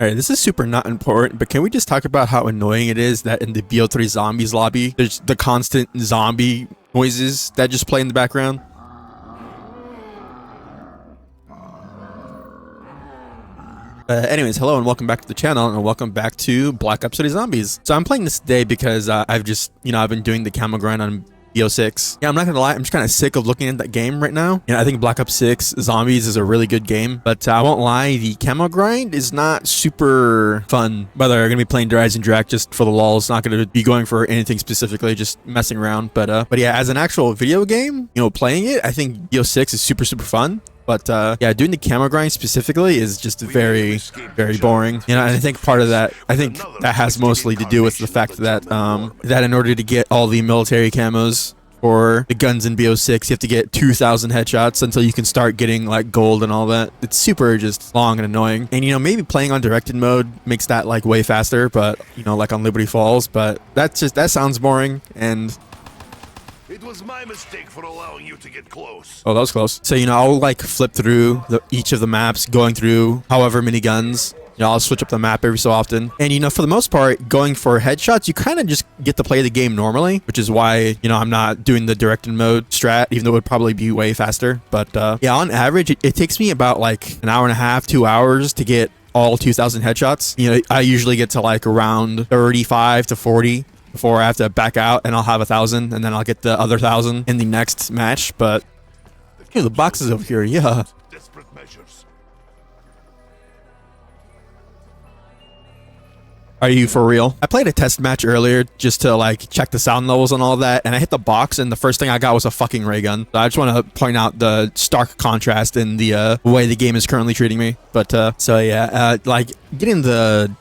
All right, this is super not important, but can we just talk about how annoying it is that in the BO3 zombies lobby, there's the constant zombie noises that just play in the background? Anyways, hello and welcome back to the channel, and welcome back to Black Ops City Zombies. So I'm playing this today because I've just, I've been doing the camo grind on BO6. Yeah, I'm not gonna lie, I'm just kind of sick of looking at that game right now. I think Black Ops 6 Zombies is a really good game, but I won't lie, the camo grind is not super fun. Whether I'm gonna be playing Dries and Drac just for the lulz, not gonna be going for anything specifically, just messing around. But yeah, as an actual video game, playing it, I think BO6 is super fun. But yeah, doing the camo grind specifically is just very boring. And I think part of that, that has mostly to do with the fact that that in order to get all the military camos for the guns in BO6, you have to get 2,000 headshots until you can start getting like gold and all that. It's super just long and annoying. And maybe playing on directed mode makes that like way faster, but like on Liberty Falls. But that sounds boring. And it was my mistake for allowing you to get close. oh, that was close. So, I'll like flip through each of the maps, going through however many guns. I'll switch up the map every so often. And, for the most part, going for headshots, you kind of just get to play the game normally, which is why, I'm not doing the directed mode strat, even though it would probably be way faster. But yeah, on average, it takes me about like an hour and a half, 2 hours to get all 2,000 headshots. I usually get to like around 35 to 40. Before I have to back out, and I'll have 1,000, and then I'll get the other 1,000 in the next match. But the boxes over here, yeah. Desperate measures. Are you for real? I played a test match earlier just to like check the sound levels and all that, and I hit the box, and the first thing I got was a fucking ray gun. So I just want to point out the stark contrast in the way the game is currently treating me. But so yeah, like getting the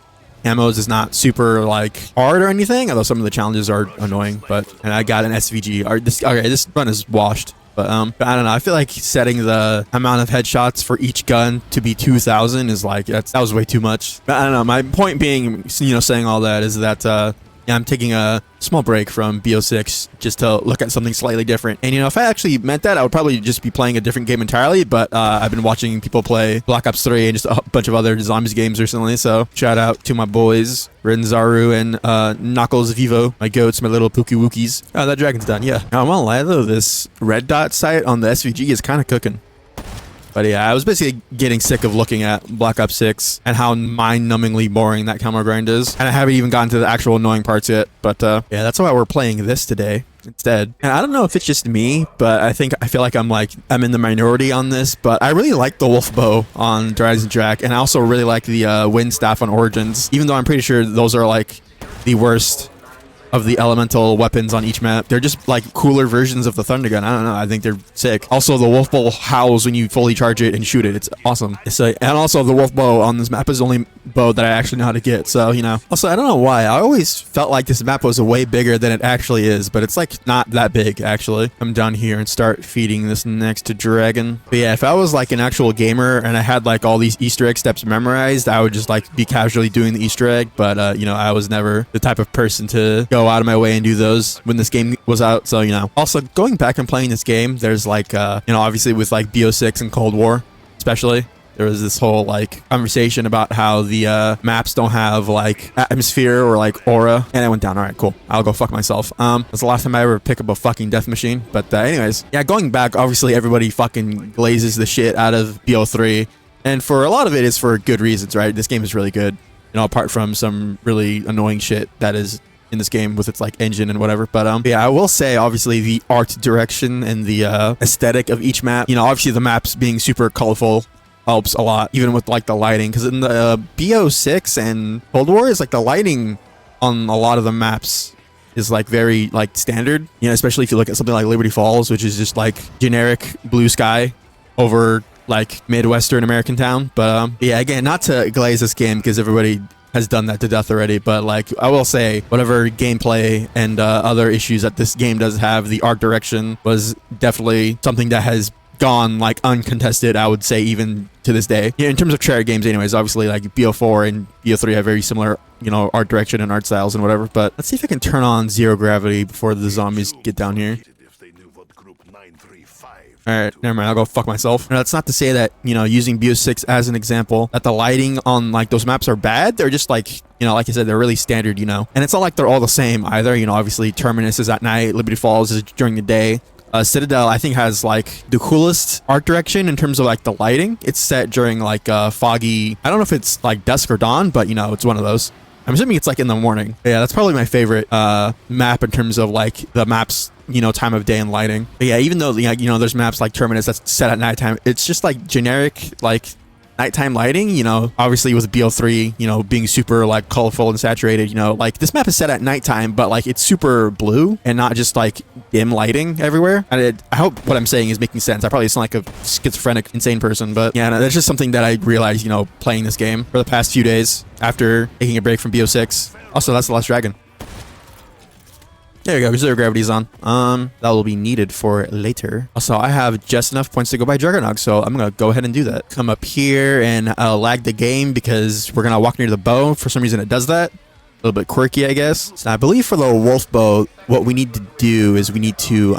ammos is not super like hard or anything, although some of the challenges are annoying. And I got an SVG. This run is washed, but I don't know. I feel like setting the amount of headshots for each gun to be 2,000 is like that was way too much. But I don't know. My point being, saying all that is that yeah, I'm taking a small break from BO6 just to look at something slightly different. And if I actually meant that, I would probably just be playing a different game entirely. But I've been watching people play Black Ops 3 and just a bunch of other zombies games recently. So shout out to my boys Renzaru and Knuckles Vivo, my goats, my little Pookie Wookies. Oh, that dragon's done. Yeah. Now, I'm gonna lie though, this red dot sight on the SVG is kind of cooking. But yeah, I was basically getting sick of looking at Black Ops 6 and how mind-numbingly boring that camo grind is. And I haven't even gotten to the actual annoying parts yet. But yeah, that's why we're playing this today instead. And I don't know if it's just me, but I feel like I'm in the minority on this. But I really like the wolf bow on Dries and Drac, and I also really like the wind staff on Origins, even though I'm pretty sure those are like the worst of the elemental weapons on each map. They're just like cooler versions of the thunder gun. I don't know, I think they're sick. Also, the wolf bow howls when you fully charge it and shoot it. It's awesome. And also the wolf bow on this map is the only bow that I actually know how to get. So also, I don't know why, I always felt like this map was way bigger than it actually is, but it's like not that big actually. Come down here and start feeding this next dragon. But yeah, if I was like an actual gamer and I had like all these Easter egg steps memorized, I would just like be casually doing the Easter egg. But I was never the type of person to go out of my way and do those when this game was out. So also going back and playing this game, there's like obviously with like BO6 and Cold War especially, there was this whole like conversation about how the maps don't have like atmosphere or like aura, and it went down. All right, cool, I'll go fuck myself. That's the last time I ever pick up a fucking death machine. But anyways, yeah, going back, obviously everybody fucking glazes the shit out of BO3, and for a lot of it is for good reasons, right? This game is really good, apart from some really annoying shit that is in this game with its like engine and whatever. But yeah, I will say obviously the art direction and the aesthetic of each map, obviously the maps being super colorful helps a lot, even with like the lighting, because in the BO6 and Cold War is like the lighting on a lot of the maps is like very like standard, especially if you look at something like Liberty Falls, which is just like generic blue sky over like Midwestern American town. But yeah, again, not to glaze this game because everybody has done that to death already, but like I will say, whatever gameplay and other issues that this game does have, the art direction was definitely something that has gone like uncontested, I would say, even to this day. Yeah, in terms of Treyarch games anyways, obviously like BO4 and BO3 have very similar art direction and art styles and whatever. But let's see if I can turn on zero gravity before the zombies get down here. Alright, never mind. I'll go fuck myself. Now, that's not to say that, you know, using BO6 as an example, that the lighting on, like, those maps are bad. They're just, like, you know, like I said, they're really standard, you know. And it's not like they're all the same either. You know, obviously, Terminus is at night. Liberty Falls is during the day. Citadel, I think, has, like, the coolest art direction in terms of, like, the lighting. It's set during, like, foggy... I don't know if it's, like, dusk or dawn, but, you know, it's one of those. I'm assuming it's, like, in the morning. Yeah, that's probably my favorite map in terms of, like, the map's, you know, time of day and lighting. But yeah, even though, you know, there's maps like Terminus that's set at nighttime, it's just, like, generic, like, nighttime lighting, you know, obviously with BO3, you know, being super, like, colorful and saturated, you know, like, this map is set at nighttime, but, like, it's super blue and not just, like, dim lighting everywhere. And I hope what I'm saying is making sense. I probably sound like a schizophrenic, insane person, but yeah, no, that's just something that I realized, you know, playing this game for the past few days after taking a break from BO6. Also, that's the last dragon. There you go, zero gravity's on. That will be needed for later. Also, I have just enough points to go by Juggernog, so I'm gonna go ahead and do that. Come up here and lag the game because we're gonna walk near the bow. For some reason, it does that. A little bit quirky, I guess. So I believe for the wolf bow, what we need to do is we need to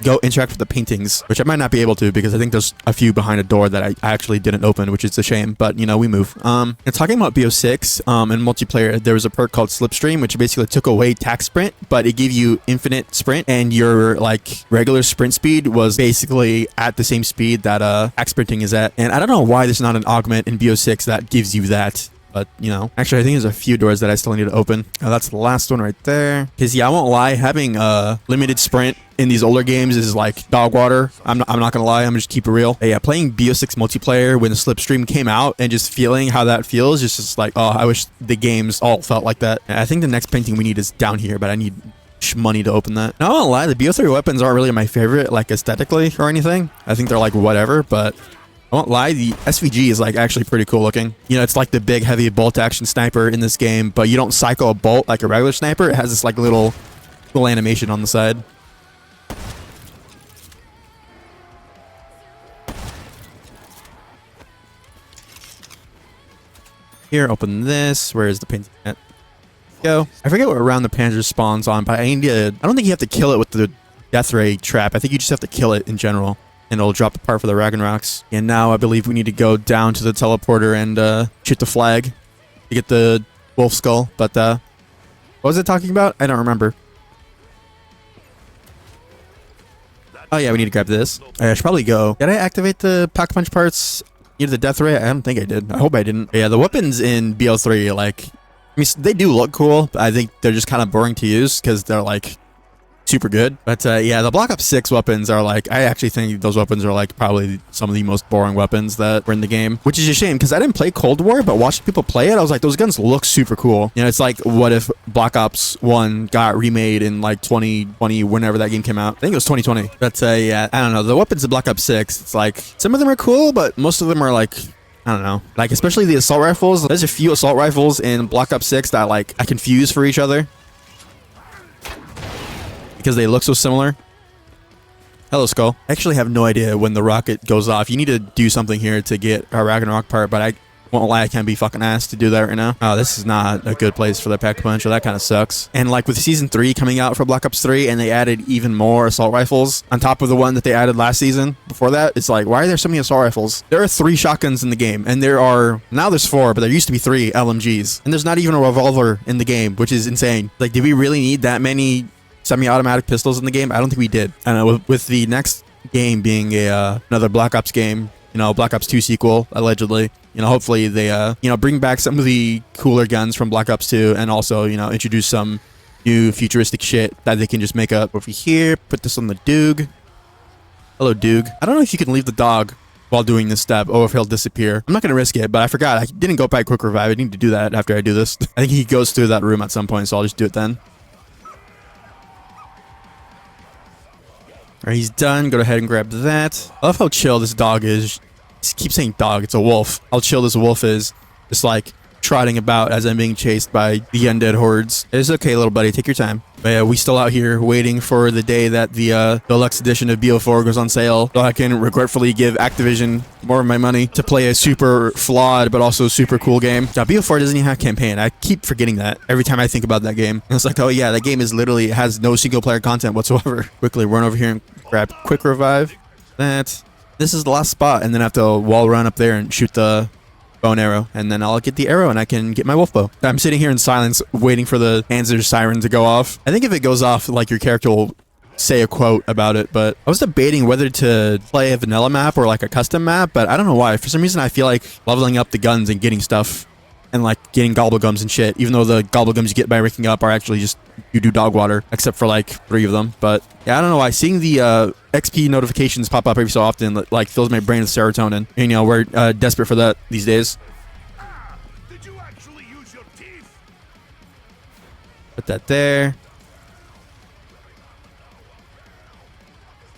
go interact with the paintings, which I might not be able to because I think there's a few behind a door that I actually didn't open, which is a shame, but you know, we move. And talking about BO6, in multiplayer, there was a perk called Slipstream, which basically took away tack sprint, but it gave you infinite sprint, and your like regular sprint speed was basically at the same speed that tack sprinting is at. And I don't know why there's not an augment in BO6 that gives you that. But, you know, actually, I think there's a few doors that I still need to open. Oh, that's the last one right there. Because, yeah, I won't lie. Having a limited sprint in these older games is like dog water. I'm not going to lie. I'm going to just keep it real. But yeah, playing BO6 multiplayer when the Slipstream came out and just feeling how that feels is just like, oh, I wish the games all felt like that. And I think the next painting we need is down here, but I need money to open that. Now, I won't lie. The BO3 weapons aren't really my favorite, like, aesthetically or anything. I think they're, like, whatever, but... I won't lie, the SVG is like actually pretty cool looking. You know, it's like the big heavy bolt action sniper in this game, but you don't cycle a bolt like a regular sniper. It has this like little animation on the side. Here, open this. Where is the painting at? Go. I forget what round the Panzer spawns on, but I don't think you have to kill it with the death ray trap. I think you just have to kill it in general. And it'll drop the part for the Ragnaroks. And now I believe we need to go down to the teleporter and shoot the flag to get the wolf skull. But what was it talking about? I don't remember. Oh yeah, we need to grab this. I should probably go. Did I activate the pack punch parts near the death ray? I don't think I did. I hope I didn't. Yeah, the weapons in BO3, like, I mean, they do look cool, but I think they're just kind of boring to use because they're like super good. But yeah, the Black Ops 6 weapons are like, I actually think those weapons are like probably some of the most boring weapons that were in the game, which is a shame because I didn't play Cold War, but watching people play it, I was like, those guns look super cool. You know, it's like, what if Black Ops 1 got remade in like 2020, whenever that game came out? I think it was 2020. But yeah, I don't know. The weapons of Black Ops 6, it's like, some of them are cool, but most of them are like, I don't know. Like, especially the assault rifles. There's a few assault rifles in Black Ops 6 that like I confuse for each other, because they look so similar. Hello, Skull. I actually have no idea when the rocket goes off. You need to do something here to get our Ragnarok part, but I won't lie, I can't be fucking asked to do that right now. Oh, this is not a good place for the pack punch, so that kind of sucks. And like with Season 3 coming out for Black Ops 3, and they added even more assault rifles on top of the one that they added last season before that, it's like, why are there so many assault rifles? There are 3 shotguns in the game, and now there's 4, but there used to be 3 LMGs. And there's not even a revolver in the game, which is insane. Like, did we really need that many semi-automatic pistols in the game? I don't think we did. And with the next game being another Black Ops game, you know, Black Ops 2 sequel, allegedly, you know, hopefully they, you know, bring back some of the cooler guns from Black Ops 2 and also, you know, introduce some new futuristic shit that they can just make up over here. Put this on the Doog. Hello, Doog. I don't know if you can leave the dog while doing this step or if he'll disappear. I'm not going to risk it, but I forgot. I didn't go by quick revive. I need to do that after I do this. I think he goes through that room at some point, so I'll just do it then. Alright, he's done. Go ahead and grab that. I love how chill this dog is. I keep saying dog. It's a wolf. How chill this wolf is. Just like trotting about as I'm being chased by the undead hordes. It's okay, little buddy. Take your time. But yeah, we still out here waiting for the day that the deluxe edition of BO4 goes on sale, so I can regretfully give Activision more of my money to play a super flawed but also super cool game. Now, BO4 doesn't even have campaign. I keep forgetting that every time I think about that game. And it's like, oh yeah, that game is literally has no single player content whatsoever. Quickly run over here and grab quick revive. that. This is the last spot, and then I have to wall run up there and shoot the bow and arrow, and then I'll get the arrow and I can get my wolf bow. I'm sitting here in silence waiting for the Panzer siren to go off. I think if it goes off, like, your character will say a quote about it, but I was debating whether to play a vanilla map or like a custom map, but I don't know why. For some reason I feel like leveling up the guns and getting stuff and like getting gobblegums and shit, even though the gobblegums you get by ranking up are actually just you do dog water, except for like 3 of them. But yeah, I don't know why seeing the XP notifications pop up every so often like fills my brain with serotonin. And, you know, we're desperate for that these days. Did you actually use your teeth? Put that there.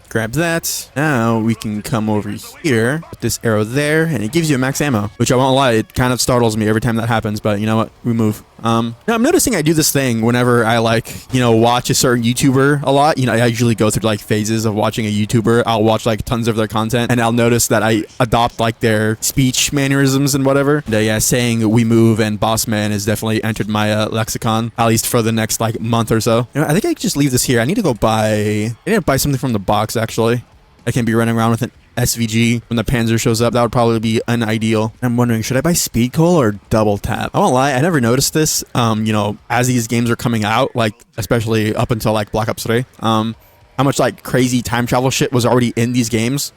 Grab that. Now we can come over here, put this arrow there, and it gives you a max ammo, which I won't lie, it kind of startles me every time that happens, but you know what? We move. Now I'm noticing I do this thing whenever I like, you know, watch a certain YouTuber a lot. You know, I usually go through like phases of watching a YouTuber. I'll watch like tons of their content and I'll notice that I adopt like their speech mannerisms and whatever. And, yeah, saying we move and boss man has definitely entered my lexicon, at least for the next like month or so. You know, I think I could just leave this here. I need to buy something from the box actually. I can't be running around with an SVG when the Panzer shows up. That would probably be unideal. I'm wondering, should I buy speed coal or double tap? I won't lie, I never noticed this. You know, as these games are coming out, like especially up until like Black Ops 3, how much like crazy time travel shit was already in these games.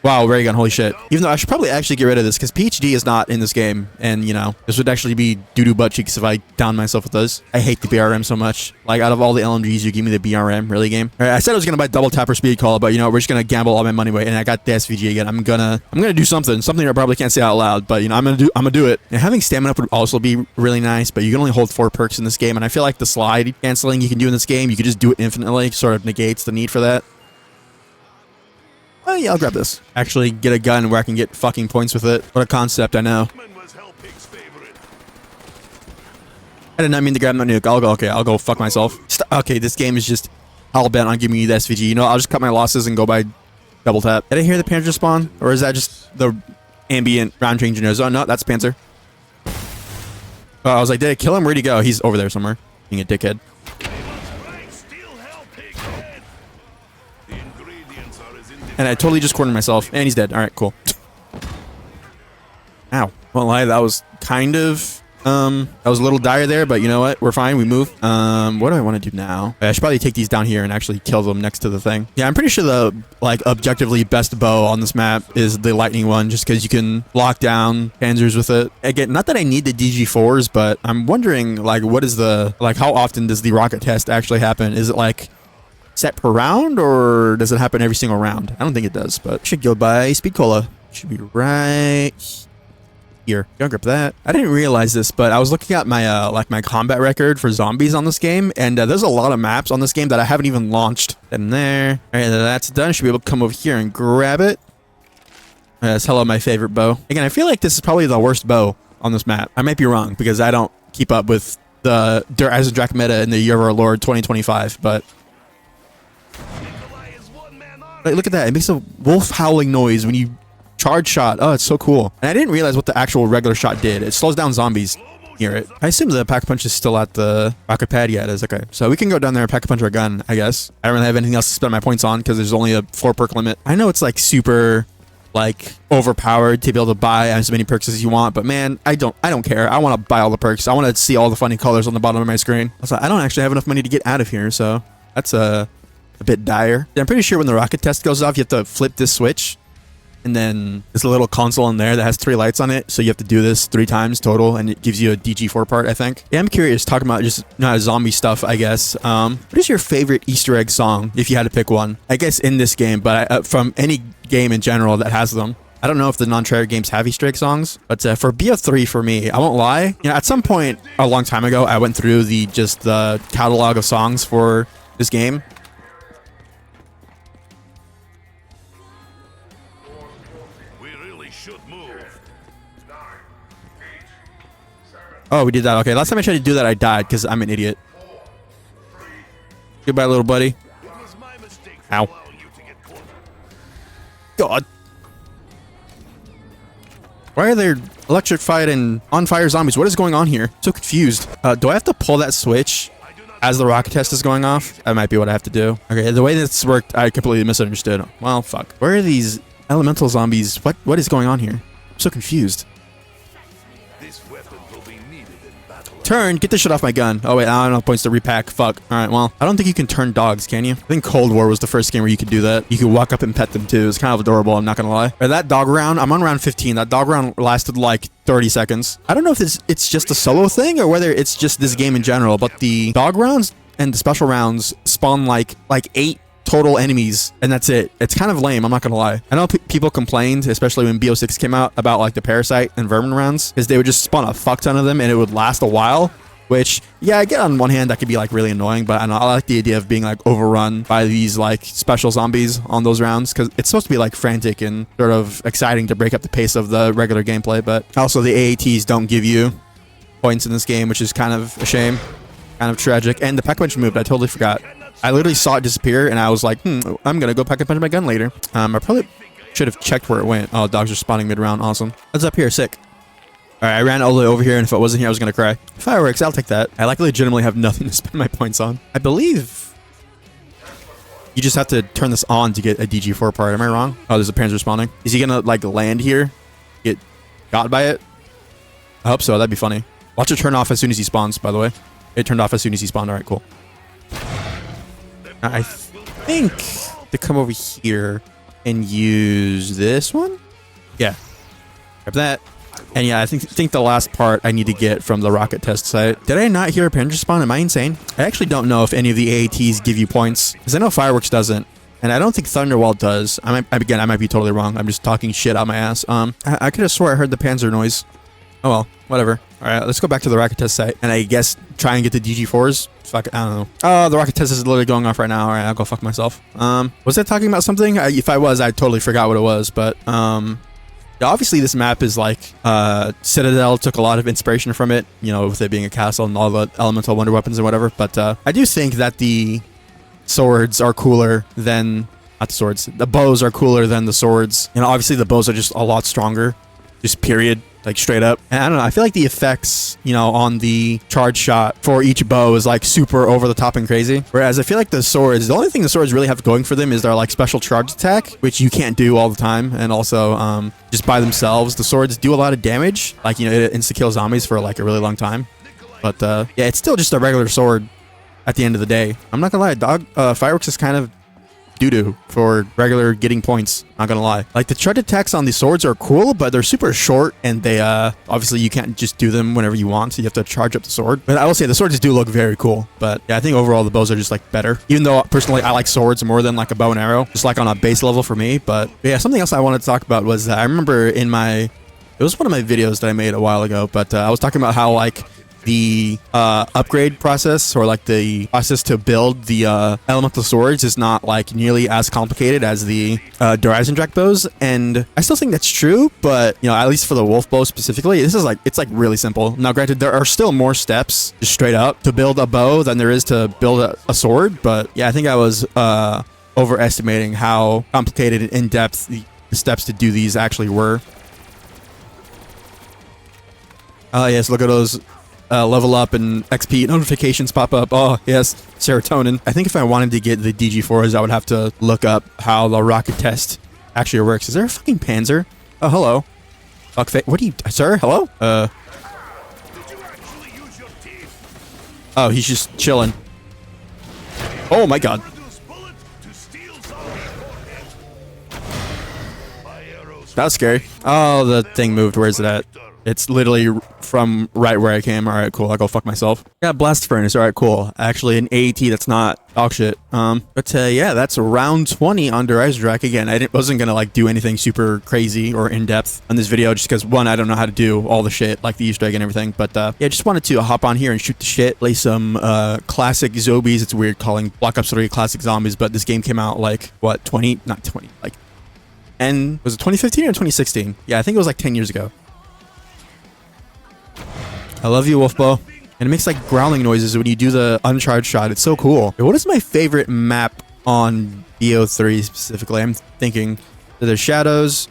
Wow, ray gun, holy shit. Even though I should probably actually get rid of this because PhD is not in this game. And, you know, this would actually be doo-doo butt cheeks if I down myself with this. I hate the BRM so much. Like, out of all the LMGs, you give me the BRM, really, game? All right, I said I was going to buy double tap or speed call, but, you know, we're just going to gamble all my money away. And I got the SVG again. I'm gonna do something I probably can't say out loud, but, you know, I'm gonna do it. And having stamina up would also be really nice, but you can only hold 4 perks in this game. And I feel like the slide canceling you can do in this game, you can just do it infinitely, sort of negates the need for that. Oh yeah, I'll grab this. Actually get a gun where I can get fucking points with it. What a concept, I know. I did not mean to grab my nuke. I'll go fuck myself. Okay, this game is just hell bent on giving me the SVG. You know, I'll just cut my losses and go by double tap. Did I hear the Panzer spawn? Or is that just the ambient round changing noise? Oh no, that's Panzer. Oh, I was like, did I kill him? Where'd he go? He's over there somewhere. Being a dickhead. And I totally just cornered myself. And he's dead. Alright, cool. Ow. Won't lie, that was kind of... that was a little dire there, but you know what? We're fine. We move. What do I want to do now? I should probably take these down here and actually kill them next to the thing. Yeah, I'm pretty sure the, like, objectively best bow on this map is the lightning one, just because you can lock down Panzers with it. Again, not that I need the DG4s, but I'm wondering, like, what is the... Like, how often does the rocket test actually happen? Is it, like... set per round, or does it happen every single round? I don't think it does, but should go by speed cola. Should be right here. Don't grip that. I didn't realize this, but I was looking at my like my combat record for zombies on this game, and there's a lot of maps on this game that I haven't even launched. And there. All right, that's done. Should be able to come over here and grab it. Yes, hello, my favorite bow. Again, I feel like this is probably the worst bow on this map. I might be wrong because I don't keep up with the Der Eisendrache meta in the year of our Lord 2025, but. Like, look at that. It makes a wolf howling noise when you charge shot. Oh, it's so cool. And I didn't realize what the actual regular shot did. It slows down zombies near it. I assume the pack punch is still at the rocket pad. Yeah, it is. Okay. So we can go down there and pack a punch our gun, I guess. I don't really have anything else to spend my points on because there's only a 4 perk limit. I know it's like super like overpowered to be able to buy as many perks as you want, but man, I don't care. I want to buy all the perks. I want to see all the funny colors on the bottom of my screen. Also, I don't actually have enough money to get out of here, so that's a bit dire. I'm pretty sure when the rocket test goes off, you have to flip this switch, and then there's a little console in there that has 3 lights on it, so you have to do this 3 times total, and it gives you a DG4 part, I think. Yeah, I'm curious, talking about just zombie stuff, I guess. What is your favorite Easter egg song, if you had to pick one? I guess in this game, but from any game in general that has them. I don't know if the non-Treyarch games have Easter egg songs, but for BO3 for me, I won't lie. You know, at some point a long time ago, I went through the catalog of songs for this game. Oh, we did that. Okay, last time I tried to do that, I died because I'm an idiot. Goodbye, little buddy. Ow. God. Why are there electrified and on fire zombies? What is going on here? So confused. Do I have to pull that switch as the rocket test is going off. That might be what I have to do. Okay, the way this worked, I completely misunderstood. Well, fuck. Where are these elemental zombies? What is going on here? I'm so confused. This weapon will be needed in battle. Turn, get this shit off my gun. Oh wait, I don't have points to repack. Fuck. All right, well, I don't think you can turn dogs, can you? I think Cold War was the first game where you could do that. You could walk up and pet them too. It's kind of adorable, I'm not gonna lie. Or that dog round, I'm on round 15. That dog round lasted like 30 seconds. I don't know if it's just a solo thing or whether it's just this game in general, but the dog rounds and the special rounds spawn like 8 total enemies, and that's it. It's kind of lame, I'm not gonna lie. I know people complained, especially when BO6 came out, about like the parasite and vermin rounds, because they would just spawn a fuck ton of them and it would last a while. Which, yeah, I get on one hand that could be like really annoying, but I don't know, I like the idea of being like overrun by these like special zombies on those rounds, because it's supposed to be like frantic and sort of exciting to break up the pace of the regular gameplay. But also the AATs don't give you points in this game, which is kind of a shame, kind of tragic. And the pack punch moved, I totally forgot. I literally saw it disappear and I was like, I'm gonna go pack a punch my gun later. I probably should have checked where it went. Oh, dogs are spawning mid-round. Awesome. What's up here? Sick. All right, I ran all the way over here, and if it wasn't here, I was gonna cry. Fireworks, I'll take that. I like legitimately have nothing to spend my points on. I believe you just have to turn this on to get a DG4 part. Am I wrong? Oh, there's a Panzer spawning. Is he gonna like land here? Get got by it? I hope so. That'd be funny. Watch it turn off as soon as he spawns, by the way. It turned off as soon as he spawned. All right, cool. I think to come over here and use this one. Yeah. Grab that. And yeah, I think the last part I need to get from the rocket test site. Did I not hear a Panzer spawn? Am I insane? I actually don't know if any of the AATs give you points, because I know Fireworks doesn't, and I don't think Thunderwall does. I might be totally wrong. I'm just talking shit out my ass. I could have swore I heard the Panzer noise. Oh well, whatever. All right, let's go back to the rocket test site, and I guess try and get the DG4s. Fuck, I don't know. Oh, the rocket test is literally going off right now. All right, I'll go fuck myself. Was I talking about something? If I was, I totally forgot what it was, but obviously this map is like Citadel took a lot of inspiration from it, you know, with it being a castle and all the elemental wonder weapons and whatever. But I do think that the swords are cooler than not the swords. The bows are cooler than the swords. You know, obviously the bows are just a lot stronger, just period. Like straight up. And I don't know, I feel like the effects, you know, on the charge shot for each bow is like super over the top and crazy. Whereas I feel like the swords, the only thing the swords really have going for them is their like special charge attack, which you can't do all the time. And also just by themselves, the swords do a lot of damage. Like, you know, it insta-kill zombies for like a really long time. But yeah, it's still just a regular sword at the end of the day. I'm not gonna lie, Fireworks is kind of doo-doo for regular getting points, not gonna lie. Like the charge attacks on the swords are cool, but they're super short, and they obviously you can't just do them whenever you want, so you have to charge up the sword. But I will say the swords do look very cool. But yeah, I think overall the bows are just like better, even though personally I like swords more than like a bow and arrow, just like on a base level for me. But yeah, something else I wanted to talk about was I remember in it was one of my videos that I made a while ago, but I was talking about how like the upgrade process, or like the process to build the elemental swords, is not like nearly as complicated as the Dreisendracht bows, and I still think that's true. But you know, at least for the wolf bow specifically, this is like, it's like really simple. Now granted, there are still more steps just straight up to build a bow than there is to build a sword, but yeah, I think I was overestimating how complicated and in-depth the steps to do these actually were. Oh yes, look at those level up and XP notifications pop up. Oh yes, serotonin. I think if I wanted to get the DG4s, I would have to look up how the rocket test actually works. Is there a fucking Panzer? Oh, hello. Fuck, what do you, sir? Hello? Oh, he's just chilling. Oh my god. That was scary. Oh, the thing moved. Where is it at? It's literally from right where I came. All right, cool. I'll go fuck myself. Yeah, blast furnace. All right, cool. Actually, an AAT that's not dog shit. But yeah, that's round 20 on Dreisendracht. Again, I wasn't gonna like do anything super crazy or in depth on this video, just because one, I don't know how to do all the shit like the Easter egg and everything. But yeah, just wanted to hop on here and shoot the shit, play some classic zombies. It's weird calling Black Ops 3 classic zombies, but this game came out like what, and was it 2015 or 2016? Yeah, I think it was like 10 years ago. I love you, Wolfbow. And it makes like growling noises when you do the uncharged shot. It's so cool. What is my favorite map on BO3 specifically? I'm thinking there's Shadows,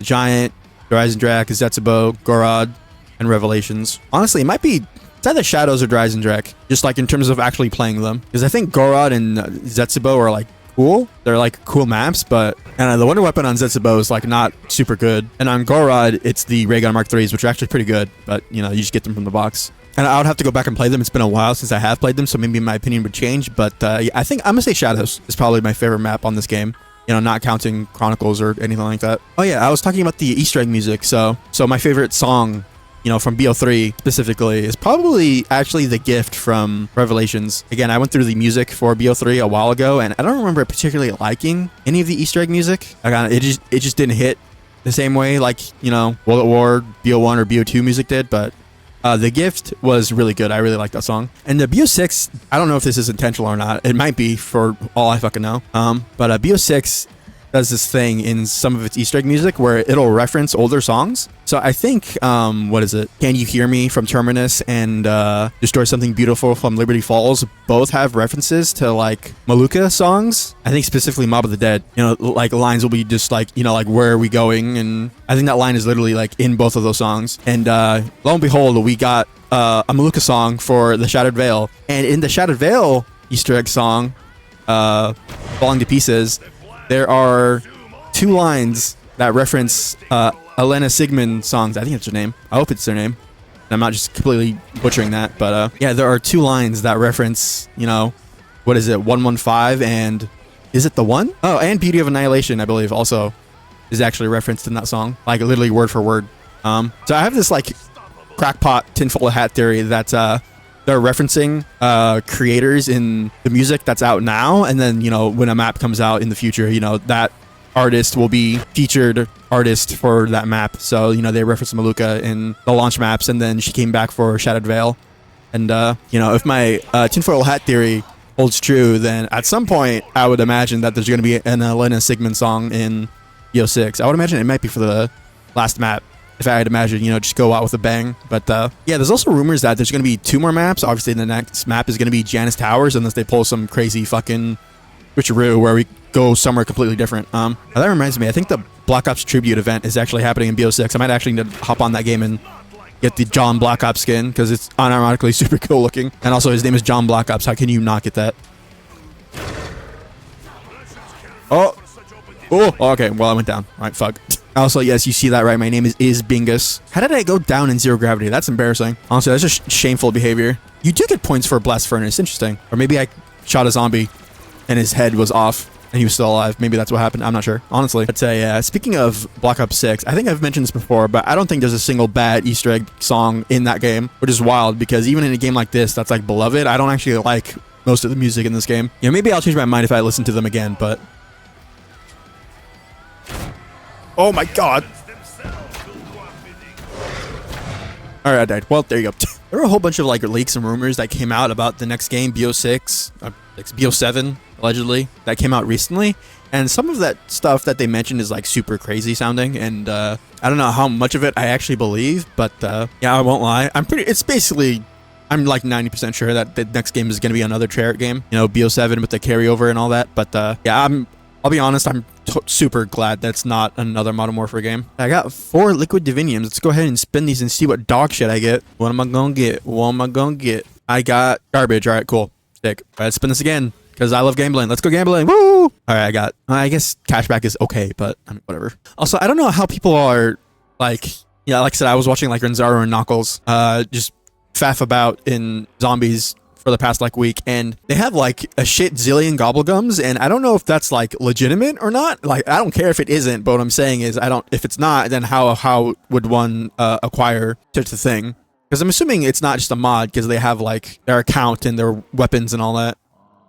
Giant, Dreisendracht, Zetsubo, Gorod, and Revelations. Honestly, it might be It's either Shadows or Dreisendrach, just like in terms of actually playing them. Because I think Gorod and Zetsubo are like cool. They're like cool maps, but the Wonder Weapon on Zetsubo is like not super good. And on Gorod, it's the Ray Gun Mark 3s, which are actually pretty good, but you know, you just get them from the box. And I would have to go back and play them. It's been a while since I have played them, so maybe my opinion would change. But yeah, I think I'm gonna say Shadows is probably my favorite map on this game. You know, not counting Chronicles or anything like that. Oh yeah, I was talking about the Easter egg music. So my favorite song, you know, from BO3 specifically, is probably actually The Gift from Revelations. Again, I went through the music for BO3 a while ago, and I don't remember particularly liking any of the Easter egg music. It just didn't hit the same way like, you know, World at War, BO1 or BO2 music did, but The Gift was really good. I really like that song. And the BO6, I don't know if this is intentional or not. It might be, for all I fucking know. But BO6 does this thing in some of its Easter egg music where it'll reference older songs. So I think, what is it? Can You Hear Me from Terminus and Destroy Something Beautiful from Liberty Falls both have references to like Maluka songs. I think specifically Mob of the Dead. You know, like lines will be just like, you know, like where are we going? And I think that line is literally like in both of those songs. And lo and behold, we got a Maluka song for the Shattered Veil. And in the Shattered Veil Easter egg song, Falling to Pieces, there are 2 lines that reference Elena Sigmund songs. I think it's her name. I hope it's their name. And I'm not just completely butchering that. But yeah, there are 2 lines that reference, you know, what is it, 115 and is it the one? Oh, and Beauty of Annihilation, I believe, also is actually referenced in that song. Like literally word for word. So I have this like crackpot tinfoil hat theory that they're referencing creators in the music that's out now, and then, you know, when a map comes out in the future, you know, that artist will be featured artist for that map. So, you know, they reference Maluka in the launch maps, and then she came back for Shattered Veil. And you know, if my tinfoil hat theory holds true, then at some point I would imagine that there's going to be an Elena Sigmund song in BO6. I would imagine it might be for the last map. If I had imagined, you know, just go out with a bang. But yeah, there's also rumors that there's going to be 2 more maps. Obviously, the next map is going to be Janus Towers, unless they pull some crazy fucking switcheroo where we go somewhere completely different. Now that reminds me, I think the Black Ops Tribute event is actually happening in BO6. I might actually need to hop on that game and get the John Black Ops skin, because it's unironically super cool looking. And also, his name is John Black Ops. How can you not get that? Oh, okay. Well, I went down. All right, fuck. Also, yes, you see that right. My name is Bingus. How did I go down in 0 gravity? That's embarrassing. Honestly, that's just shameful behavior. You do get points for Blast Furnace. Interesting. Or maybe I shot a zombie and his head was off and he was still alive. Maybe that's what happened. I'm not sure, honestly. But speaking of Black Ops 6, I think I've mentioned this before, but I don't think there's a single bad Easter egg song in that game, which is wild, because even in a game like this that's like beloved, I don't actually like most of the music in this game. You know, maybe I'll change my mind if I listen to them again, but... Oh my god. Alright, I died. Well, there you go. There were a whole bunch of like leaks and rumors that came out about the next game, BO6, BO7, allegedly, that came out recently. And some of that stuff that they mentioned is like super crazy sounding. And I don't know how much of it I actually believe, but yeah, I won't lie. It's basically, I'm like 90% sure that the next game is going to be another Treyarch game. You know, BO7 with the carryover and all that. But yeah, I'll be honest, I'm super glad that's not another Modern Warfare game. I got 4 Liquid Diviniums. Let's go ahead and spin these and see what dog shit I get. What am I gonna get? What am I gonna get? I got garbage. All right, cool. Sick. All right, let's spin this again, because I love gambling. Let's go gambling. Woo! All right, I guess cashback is okay, but I mean, whatever. Also, I don't know how people are like, yeah, like I said, I was watching like Renzaro and Knuckles just faff about in zombies for the past like week, and they have like a shit zillion gobblegums, and I don't know if that's like legitimate or not. Like, I don't care if it isn't, but what I'm saying is, if it's not, then how would one acquire such a thing? Because I'm assuming it's not just a mod, because they have like their account and their weapons and all that.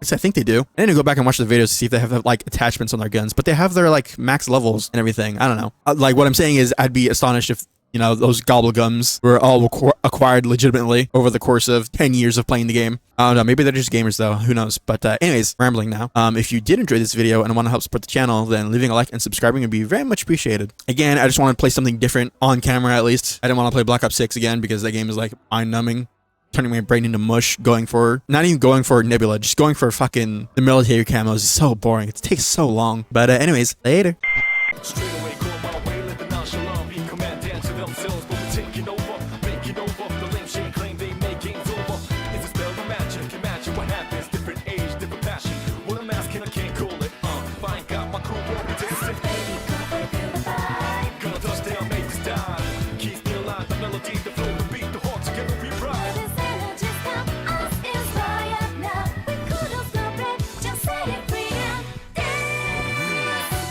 I think they do. I need to go back and watch the videos to see if they have like attachments on their guns, but they have their like max levels and everything. I don't know. Like, what I'm saying is, I'd be astonished if, you know, those gobblegums were all acquired legitimately over the course of 10 years of playing the game. I don't know. Maybe they're just gamers, though. Who knows? But anyways, rambling now. If you did enjoy this video and want to help support the channel, then leaving a like and subscribing would be very much appreciated. Again, I just want to play something different on camera, at least. I didn't want to play Black Ops 6 again, because that game is like mind-numbing. Turning my brain into mush, not even going for Nebula, just going for fucking the military camos is so boring. It takes so long. But anyways, later.